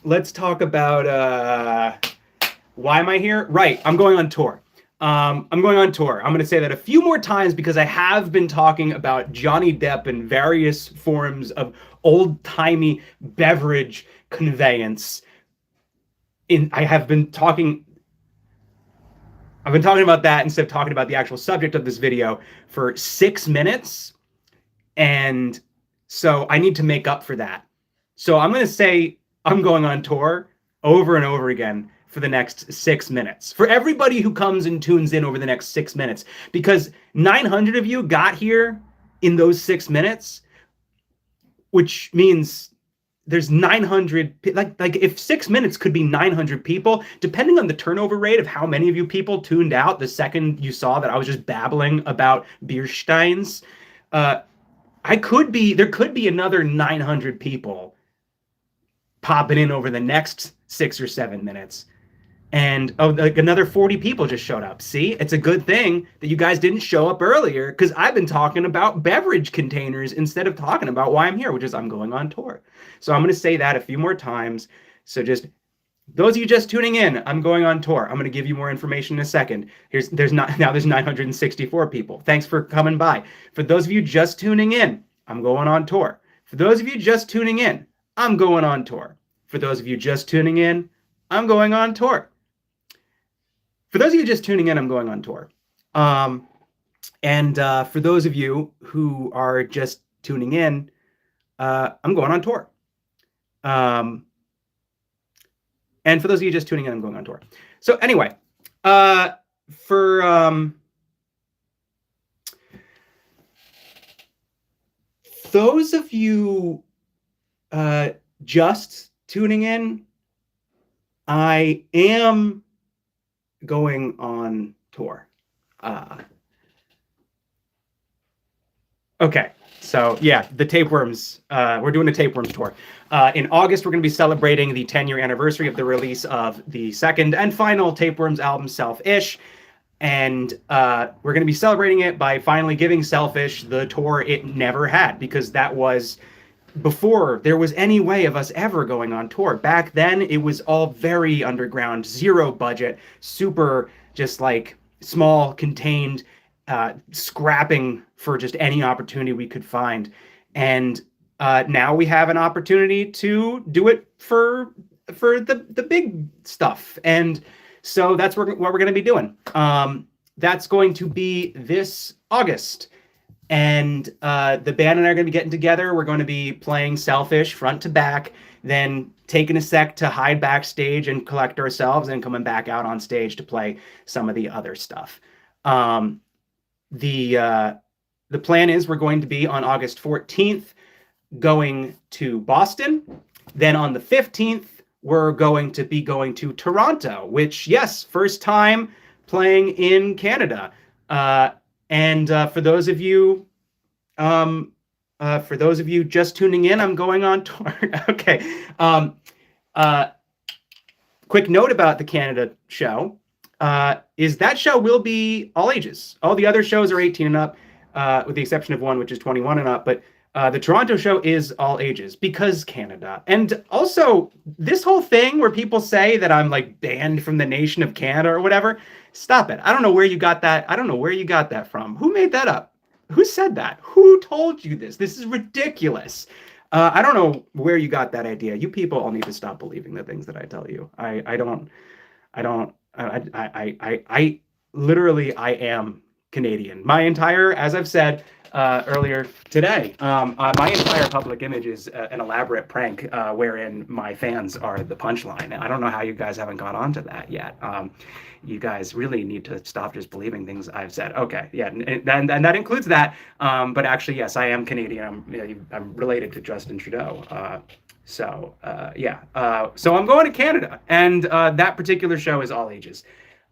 let's talk about why am I here? Right, I'm going on tour. I'm going on tour. I'm going to say that a few more times because I have been talking about Johnny Depp in various forms of old-timey beverage conveyance. I've been talking about that instead of talking about the actual subject of this video for 6 minutes. And so I need to make up for that. So I'm going to say I'm going on tour over and over again for the next 6 minutes. For everybody who comes and tunes in over the next 6 minutes, because 900 of you got here in those 6 minutes, which means there's 900, like if 6 minutes could be 900 people, depending on the turnover rate of how many of you people tuned out the second you saw that I was just babbling about Biersteins, there could be another 900 people popping in over the next 6 or 7 minutes. And like another 40 people just showed up. See, it's a good thing that you guys didn't show up earlier, because I've been talking about beverage containers instead of talking about why I'm here, which is I'm going on tour. So I'm going to say that a few more times. So just those of you just tuning in, I'm going on tour. I'm going to give you more information in a second. There's 964 people. Thanks for coming by. For those of you just tuning in, I'm going on tour. For those of you just tuning in, I'm going on tour. For those of you just tuning in, I'm going on tour. For those of you just tuning in, I'm going on tour. And for those of you who are just tuning in, I'm going on tour. And for those of you just tuning in, I'm going on tour. So anyway, for those of you just tuning in, I am going on tour. Okay, so yeah, the Tapeworms, we're doing a Tapeworms tour. In August, we're going to be celebrating the 10-year anniversary of the release of the second and final Tapeworms album, Selfish. And we're going to be celebrating it by finally giving Selfish the tour it never had, because that was before there was any way of us ever going on tour. Back then, it was all very underground, zero budget, super just like small, contained, scrapping for just any opportunity we could find. And now we have an opportunity to do it for the big stuff. And so that's what we're going to be doing. That's going to be this August. And the band and I are going to be getting together. We're going to be playing Selfish front to back, then taking a sec to hide backstage and collect ourselves, and coming back out on stage to play some of the other stuff. The plan is we're going to be on August 14th going to Boston. Then on the 15th, we're going to be going to Toronto, which, yes, first time playing in Canada. And for those of you just tuning in, I'm going on tour. Okay. Quick note about the Canada show is that show will be all ages. All the other shows are 18 and up, with the exception of one, which is 21 and up. But the Toronto show is all ages because Canada. And also, this whole thing where people say that I'm like banned from the nation of Canada or whatever, stop it. I don't know where you got that. I don't know where you got that from. Who made that up? Who said that? Who told you this? This is ridiculous. I don't know where you got that idea. You people all need to stop believing the things that I tell you. I literally am Canadian. My entire, as I've said earlier today, my entire public image is an elaborate prank wherein my fans are the punchline. And I don't know how you guys haven't got onto that yet. You guys really need to stop just believing things I've said. Okay, yeah, and that includes that. But actually, yes, I am Canadian. I'm related to Justin Trudeau. So I'm going to Canada, and that particular show is all ages.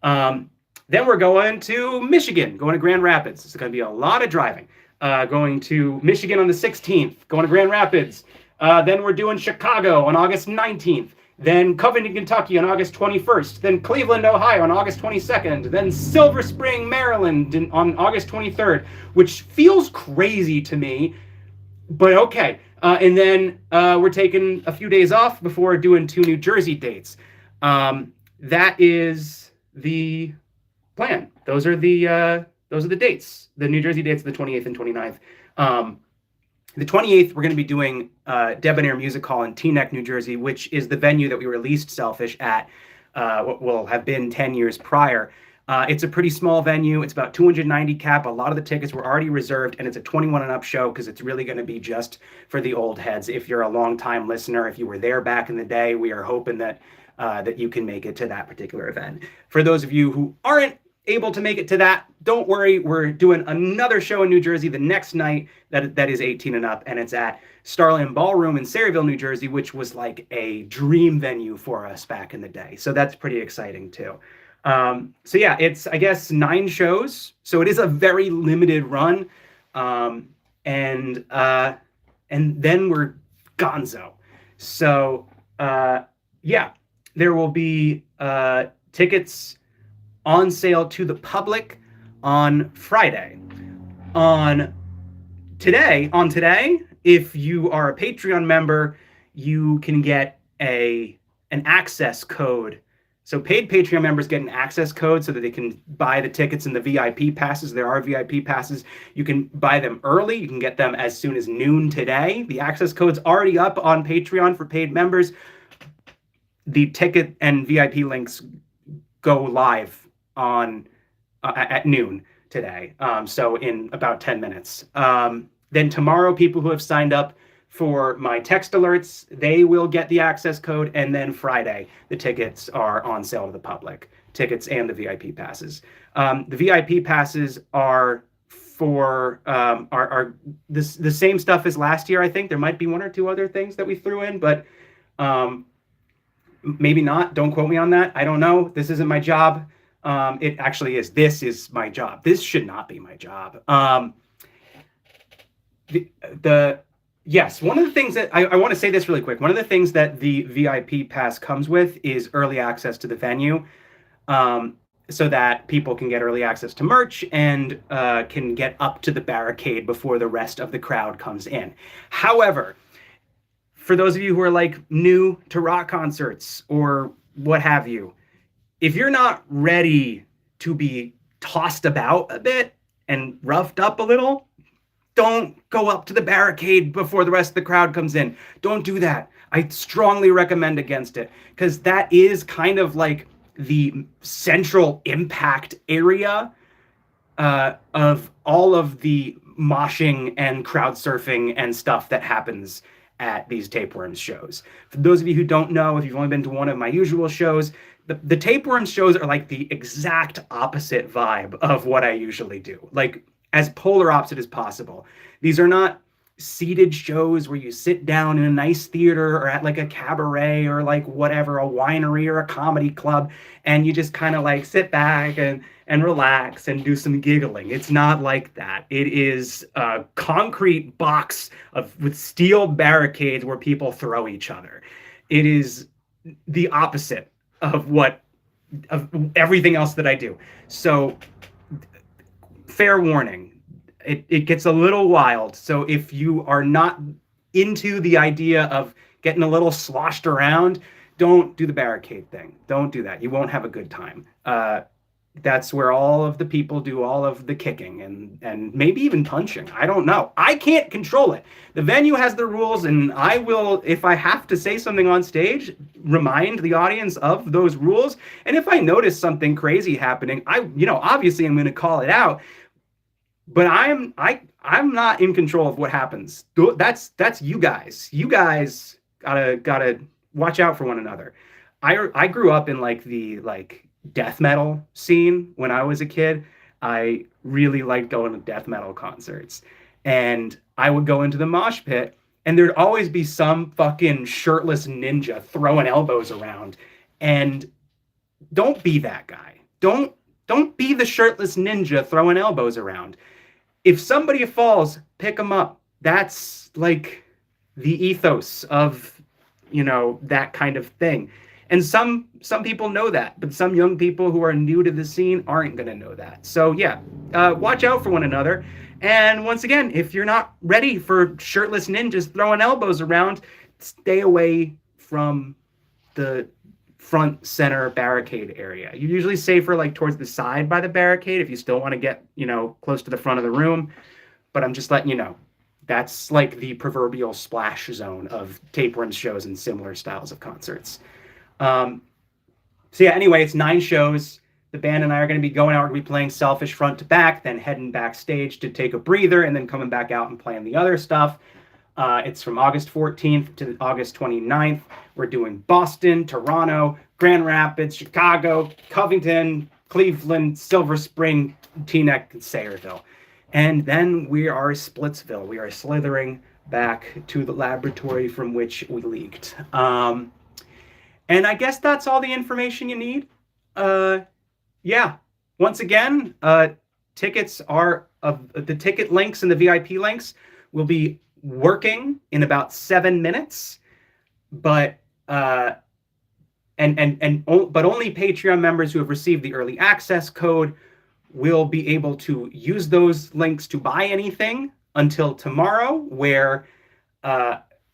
Then we're going to Michigan, going to Grand Rapids. It's going to be a lot of driving. Going to Michigan on the 16th, going to Grand Rapids. Then we're doing Chicago on August 19th. Then Covington, Kentucky on August 21st. Then Cleveland, Ohio on August 22nd. Then Silver Spring, Maryland on August 23rd, which feels crazy to me. But okay, And then we're taking a few days off before doing 2 New Jersey dates. That is the plan. Those are the dates. The New Jersey dates, the 28th and 29th. The 28th, we're going to be doing Debonair Music Hall in Teaneck, New Jersey, which is the venue that we released Selfish at what will have been 10 years prior. It's a pretty small venue. It's about 290 cap. A lot of the tickets were already reserved, and it's a 21 and up show because it's really going to be just for the old heads. If you're a long-time listener, if you were there back in the day, we are hoping that that you can make it to that particular event. For those of you who aren't able to make it to that, don't worry. We're doing another show in New Jersey the next night that is 18 and up, and it's at Starland Ballroom in Sayreville, New Jersey, which was like a dream venue for us back in the day. So that's pretty exciting too. So yeah, it's, I guess, 9 shows. So it is a very limited run. And then we're gonzo. So, yeah, there will be, tickets on sale to the public on Friday. On today, if you are a Patreon member, you can get an access code. So paid Patreon members get an access code so that they can buy the tickets and the VIP passes. There are VIP passes. You can buy them early. You can get them as soon as noon today. The access code's already up on Patreon for paid members. The ticket and VIP links go live on at noon today. So in about 10 minutes. Then tomorrow, people who have signed up for my text alerts, they will get the access code. And then Friday, the tickets are on sale to the public. Tickets and the VIP passes. The VIP passes are for are the same stuff as last year. I think there might be 1 or 2 other things that we threw in, but maybe not. Don't quote me on that. I don't know. This isn't my job. It actually is. This is my job. This should not be my job. Yes, one of the things that I want to say this really quick. One of the things that the VIP pass comes with is early access to the venue, so that people can get early access to merch and can get up to the barricade before the rest of the crowd comes in. However, for those of you who are like new to rock concerts or what have you, if you're not ready to be tossed about a bit and roughed up a little, don't go up to the barricade before the rest of the crowd comes in. Don't do that. I strongly recommend against it, because that is kind of like the central impact area of all of the moshing and crowd surfing and stuff that happens at these Tapeworms shows. For those of you who don't know, if you've only been to one of my usual shows, the Tapeworms shows are like the exact opposite vibe of what I usually do. Like, as polar opposite as possible. These are not seated shows where you sit down in a nice theater or at like a cabaret or like whatever, a winery or a comedy club, and you just kind of like sit back and relax and do some giggling. It's not like that. It is a concrete box with steel barricades where people throw each other. It is the opposite of everything else that I do. So fair warning, it gets a little wild. So if you are not into the idea of getting a little sloshed around, don't do the barricade thing. Don't do that. You won't have a good time. That's where all of the people do all of the kicking and maybe even punching. I don't know. I can't control it. The venue has the rules, and I will, if I have to say something on stage, remind the audience of those rules. And if I notice something crazy happening, obviously I'm going to call it out. But I'm not in control of what happens. That's you guys. You guys gotta watch out for one another. I grew up in the death metal scene when I was a kid. I really liked going to death metal concerts, and I would go into the mosh pit, and there'd always be some fucking shirtless ninja throwing elbows around. And don't be that guy. Don't be the shirtless ninja throwing elbows around. If somebody falls, pick them up. That's like the ethos of, that kind of thing. And some people know that, but some young people who are new to the scene aren't going to know that. So yeah, watch out for one another. And once again, if you're not ready for shirtless ninjas throwing elbows around, stay away from the front center barricade area. You're usually safer like towards the side by the barricade if you still want to get, close to the front of the room. But I'm just letting you know. That's like the proverbial splash zone of tapeworms shows and similar styles of concerts. So yeah, anyway, it's 9 shows. The band and I are going to be going out. We're going to be playing Selfish front to back, then heading backstage to take a breather, and then coming back out and playing the other stuff. It's from August 14th to August 29th. We're doing Boston, Toronto, Grand Rapids, Chicago, Covington, Cleveland, Silver Spring, Teaneck, and Sayreville. And then we are Splitsville. We are slithering back to the laboratory from which we leaked. And I guess that's all the information you need. Yeah. Once again, tickets are the ticket links and the VIP links will be working in about 7 minutes, but only Patreon members who have received the early access code will be able to use those links to buy anything until tomorrow, where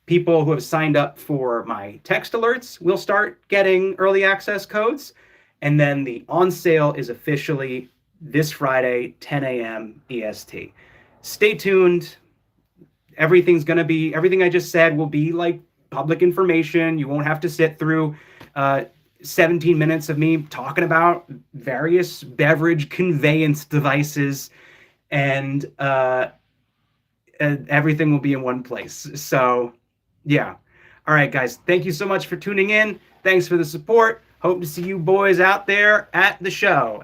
people who have signed up for my text alerts will start getting early access codes. And then the on sale is officially this Friday, 10 a.m. EST. Stay tuned. Everything I just said will be like public information. You won't have to sit through 17 minutes of me talking about various beverage conveyance devices, and everything will be in one place. So, yeah. All right, guys. Thank you so much for tuning in. Thanks for the support. Hope to see you boys out there at the show.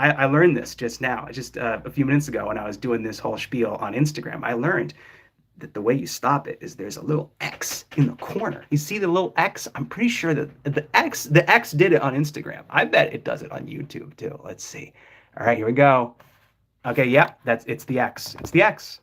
I learned this just now, just a few minutes ago when I was doing this whole spiel on Instagram. I learned that the way you stop it is there's a little X in the corner. You see the little X? I'm pretty sure that the X did it on Instagram. I bet it does it on YouTube too. Let's see. All right, here we go. Okay, yeah, it's the X. It's the X.